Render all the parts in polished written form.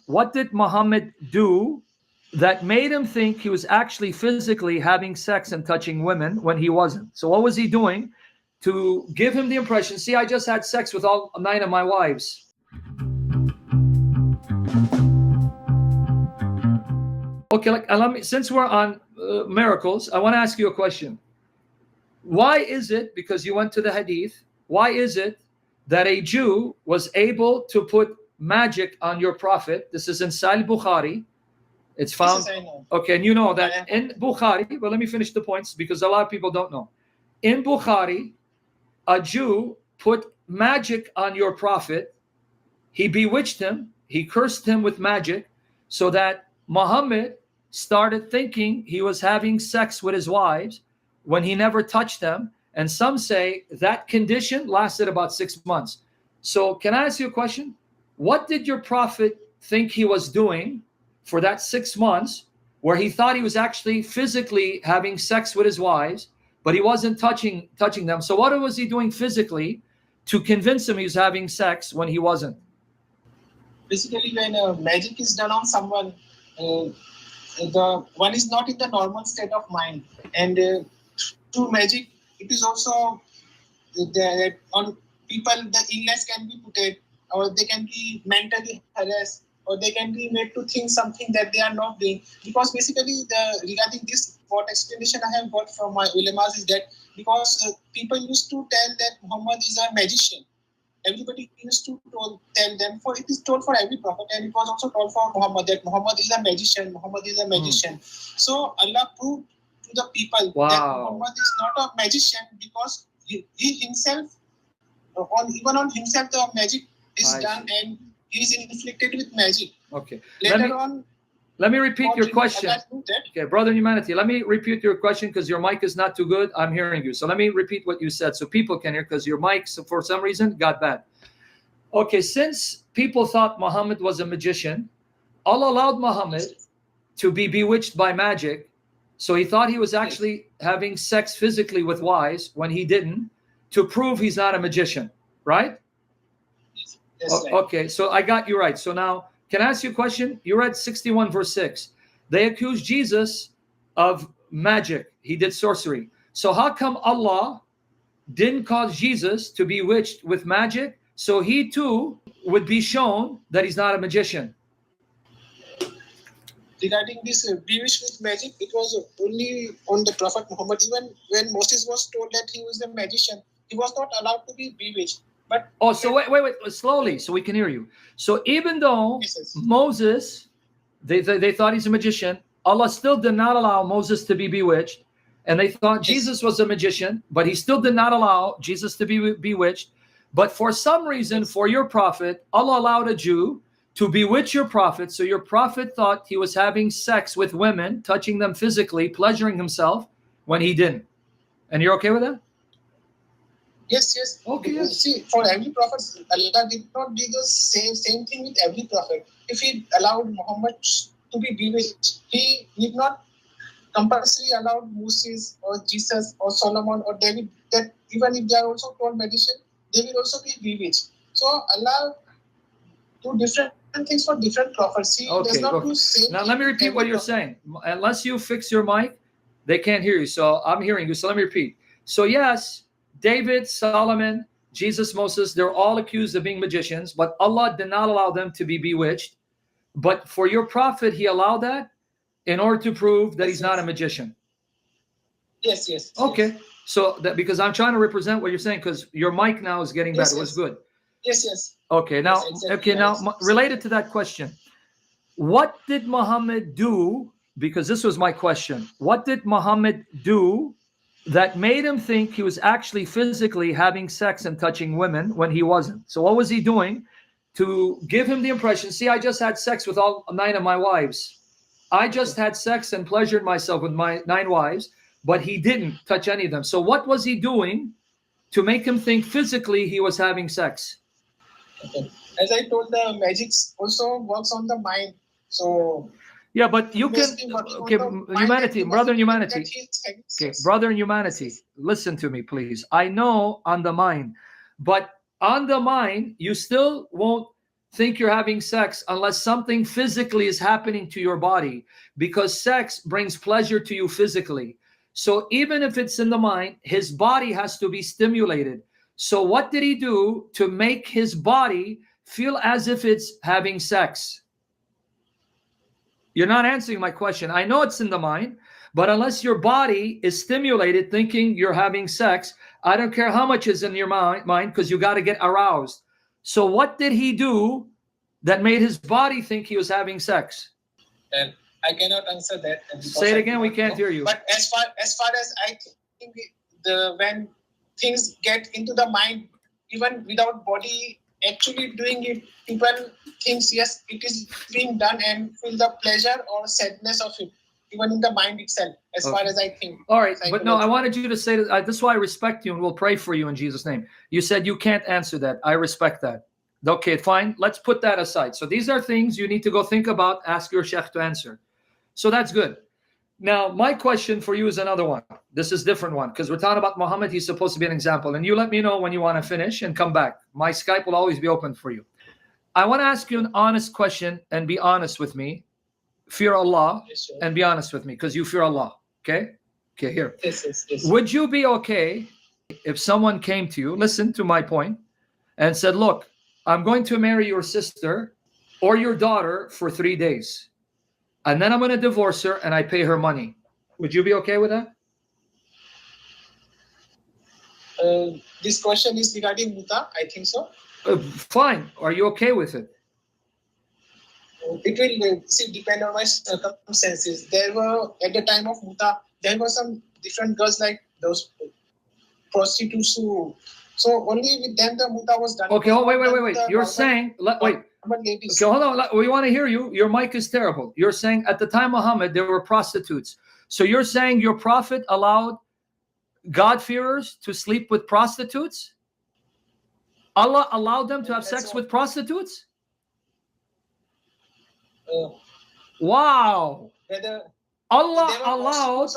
what did Muhammad do that made him think he was actually physically having sex and touching women when he wasn't? So what was he doing to give him the impression, see, I just had sex with all 9 of my wives? Okay, since we're on miracles, I want to ask you a question. Why is it, because you went to the hadith, why is it that a Jew was able to put magic on your prophet? This is in Sahih Bukhari. It's found. Okay, and you know that in Bukhari, but let me finish the points because a lot of people don't know. In Bukhari, a Jew put magic on your prophet. He bewitched him. He cursed him with magic so that Muhammad started thinking he was having sex with his wives when he never touched them. And some say that condition lasted about 6 months. So can I ask you a question? What did your prophet think he was doing for that 6 months where he thought he was actually physically having sex with his wives, but he wasn't touching them? So what was he doing physically to convince him he was having sex when he wasn't? Basically, when magic is done on someone, the one is not in the normal state of mind, and through magic, it is also on people, the illness can be put it, or they can be mentally harassed, or they can be made to think something that they are not doing. Because basically, regarding this, what explanation I have got from my ulemas is that because people used to tell that Muhammad is a magician. Everybody used to tell them, for it is told for every prophet, and it was also told for Muhammad that Muhammad is a magician. Muhammad is a magician. So Allah proved to the people that Muhammad is not a magician because he himself, even on himself, the magic is done and he is inflicted with magic. Okay. Let me repeat your question. Okay, brother in humanity, let me repeat your question because your mic is not too good. I'm hearing you. So let me repeat what you said so people can hear, because your mic, for some reason, got bad. Okay, since people thought Muhammad was a magician, Allah allowed Muhammad to be bewitched by magic. So he thought he was actually having sex physically with wives when he didn't, to prove he's not a magician, right? Yes, okay, so I got you right. So now, can I ask you a question? You read 61 verse 6. They accused Jesus of magic. He did sorcery. So how come Allah didn't cause Jesus to be bewitched with magic so he too would be shown that he's not a magician? Regarding this bewitched with magic, it was only on the Prophet Muhammad. Even when Moses was told that he was a magician, he was not allowed to be bewitched. But so wait, slowly, so we can hear you. So even though Moses, they thought he's a magician, Allah still did not allow Moses to be bewitched, and they thought Jesus was a magician, but he still did not allow Jesus to be bewitched. But for some reason, for your prophet, Allah allowed a Jew to bewitch your prophet, so your prophet thought he was having sex with women, touching them physically, pleasuring himself, when he didn't. And you're okay with that? Yes. Okay. Yes. See, for every prophet, Allah did not do the same thing with every prophet. If he allowed Muhammad to be bewitched, he did not compulsory allow Moses or Jesus or Solomon or David that even if they are also called magician, they will also be bewitched. So Allah do different things for different prophets. He does not do same. Now let me repeat what you're saying. Unless you fix your mic, they can't hear you. So I'm hearing you. So let me repeat. So yes, David, Solomon, Jesus, Moses, they're all accused of being magicians, but Allah did not allow them to be bewitched. But for your prophet, he allowed that in order to prove that he's not a magician. Yes. Okay. So that, because I'm trying to represent what you're saying, because your mic now is getting better. It was good. Yes. Okay. Now, related to that question, what did Muhammad do? Because this was my question. What did Muhammad do that made him think he was actually physically having sex and touching women when he wasn't? So what was he doing to give him the impression, see, I just had sex with all 9 of my wives. I just had sex and pleasured myself with my 9 wives, but he didn't touch any of them. So what was he doing to make him think physically he was having sex? Okay. As I told, the magic also works on the mind. So yeah, but you can, okay, humanity, brother in humanity. Okay, brother in humanity, listen to me, please. I know on the mind, but on the mind, you still won't think you're having sex unless something physically is happening to your body, because sex brings pleasure to you physically. So even if it's in the mind, his body has to be stimulated. So what did he do to make his body feel as if it's having sex? You're not answering my question. I know it's in the mind, but unless your body is stimulated thinking you're having sex, I don't care how much is in your mind, because you got to get aroused. So what did he do that made his body think he was having sex? And I cannot answer that. Say it again. We can't hear you. But as far as I think, when things get into the mind, even without body actually doing it, people think yes, it is being done and feel the pleasure or sadness of it, even in the mind itself. As far as I think. All right, but no, I wanted you to say that. This is why I respect you, and we'll pray for you in Jesus' name. You said you can't answer that. I respect that. Okay, fine. Let's put that aside. So these are things you need to go think about, ask your sheikh to answer. So that's good. Now, my question for you is another one. This is a different one, because we're talking about Muhammad. He's supposed to be an example. And you let me know when you want to finish and come back. My Skype will always be open for you. I want to ask you an honest question, and be honest with me. Fear Allah, Yes, and be honest with me, because you fear Allah. Okay? Okay, here. Yes. Would you be okay if someone came to you, listen to my point, and said, look, I'm going to marry your sister or your daughter for 3 days, and then I'm going to divorce her and I pay her money? Would you be okay with that? This question is regarding Muta, I think so. Fine. Are you okay with it? It will depend on my circumstances. There were, at the time of Muta, there were some different girls like those prostitutes who, so only with them the Muta was done. Okay, wait. You're saying, wait. Ladies. Okay, hold on. We want to hear you. Your mic is terrible. You're saying at the time of Muhammad, there were prostitutes. So you're saying your prophet allowed God-fearers to sleep with prostitutes? Allah allowed them to have sex with prostitutes? Wow. Allah allowed,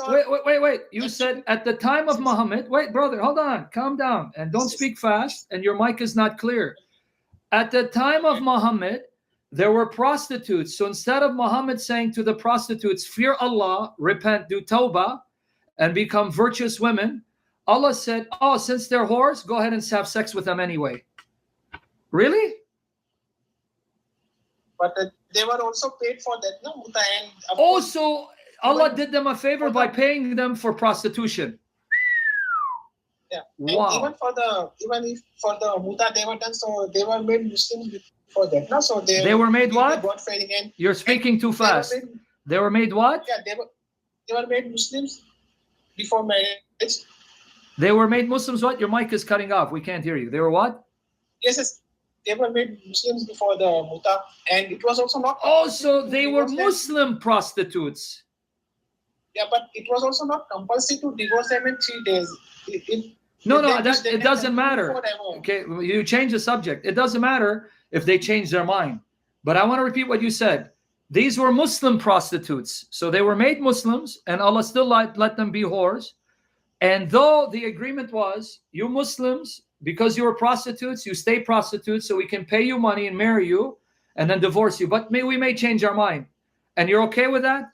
wait. You said at the time of Muhammad, wait, brother, hold on, calm down, and don't speak fast, and your mic is not clear. At the time of Muhammad, there were prostitutes. So instead of Muhammad saying to the prostitutes, fear Allah, repent, do tawbah, and become virtuous women, Allah said, oh, since they're whores, go ahead and have sex with them anyway. Really? But they were also paid for that, no? Muta, and also, Allah did them a favor by paying them for prostitution. Yeah. Wow. And even for the Muta they were done, so they were made Muslims before that. No? So they were made what? And you're speaking too fast. They were made what? Yeah, they were made Muslims before marriage. They were made Muslims what? Your mic is cutting off. We can't hear you. They were what? Yes. They were made Muslims before the Muta, and it was also not. Oh, so they were Muslim prostitutes. Yeah, but it was also not compulsory to divorce them in 3 days. No, it doesn't matter. Okay, you change the subject. It doesn't matter if they change their mind. But I want to repeat what you said. These were Muslim prostitutes. So they were made Muslims, and Allah still let them be whores. And though the agreement was, you Muslims, because you were prostitutes, you stay prostitutes, so we can pay you money and marry you and then divorce you. But we may change our mind. And you're okay with that?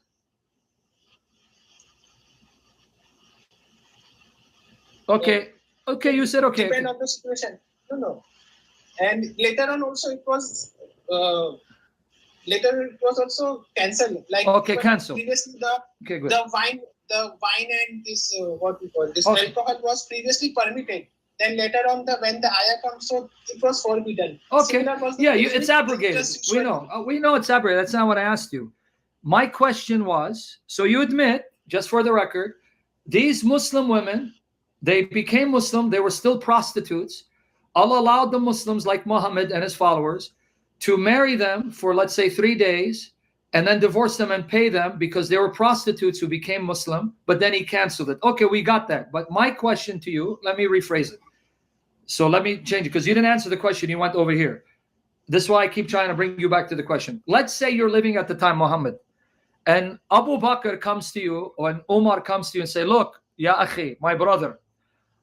Okay. Okay, you said okay. Depend on the situation. No. And later on also it was also cancelled. Like cancelled. Previously good. the wine and this what we call this alcohol was previously permitted. Then later on when the ayah comes, so it was forbidden. Okay. It's abrogated. We know it's abrogated. That's not what I asked you. My question was, so you admit, just for the record, these Muslim women, they became Muslim, they were still prostitutes. Allah allowed the Muslims like Muhammad and his followers to marry them for, let's say, 3 days, and then divorce them and pay them because they were prostitutes who became Muslim, but then he canceled it. Okay, we got that. But my question to you, let me rephrase it. So let me change it, because you didn't answer the question, you went over here. This is why I keep trying to bring you back to the question. Let's say you're living at the time Muhammad, and Abu Bakr comes to you, or Umar comes to you and say, look, ya akhi, my brother,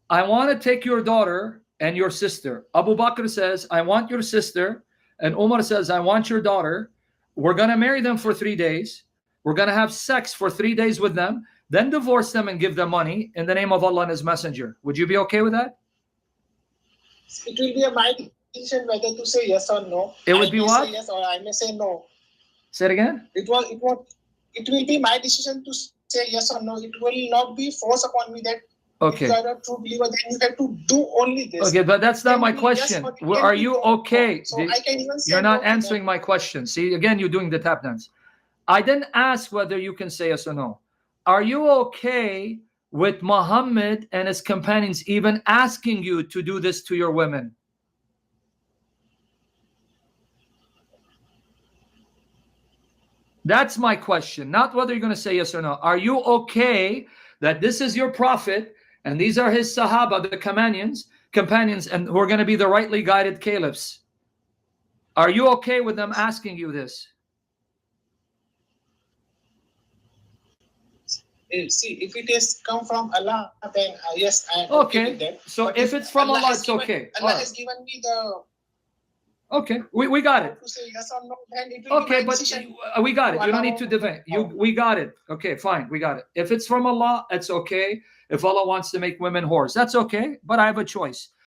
I want to take your daughter and your sister. Abu Bakr says, I want your sister and Umar says, I want your daughter, we're going to marry them for 3 days, we're going to have sex for 3 days with them, then divorce them and give them money in the name of Allah and His Messenger. Would you be okay with that? It will be my decision whether to say yes or no. It would be what? I may say yes or I may say no. Say it again. It will be my decision to say yes or no. It will not be forced upon me that Okay. if you are a true believer, then you have to do only this. Okay, but that's not my Yes, question. but it Are can you be no. okay? So I can even say You're no not to answering them. my question. See, again, you're doing the tap dance. I didn't ask whether you can say yes or no. Are you okay with Muhammad and his companions even asking you to do this to your women? That's my question, not whether you're going to say yes or no. Are you okay that this is your prophet and these are his Sahaba, the companions, and who are going to be the rightly guided caliphs? Are you okay with them asking you this? See, if it is come from Allah, then yes, I am Okay. with that. So But if it's from Allah, has it's given, okay. Allah All has right. given me the Okay, we got it. to say yes or no, then it will Okay, be my but decision. we got it. You don't need to allow- debate. We got it. Okay, fine. We got it. If it's from Allah, it's okay. If Allah wants to make women whores, that's okay. But I have a choice.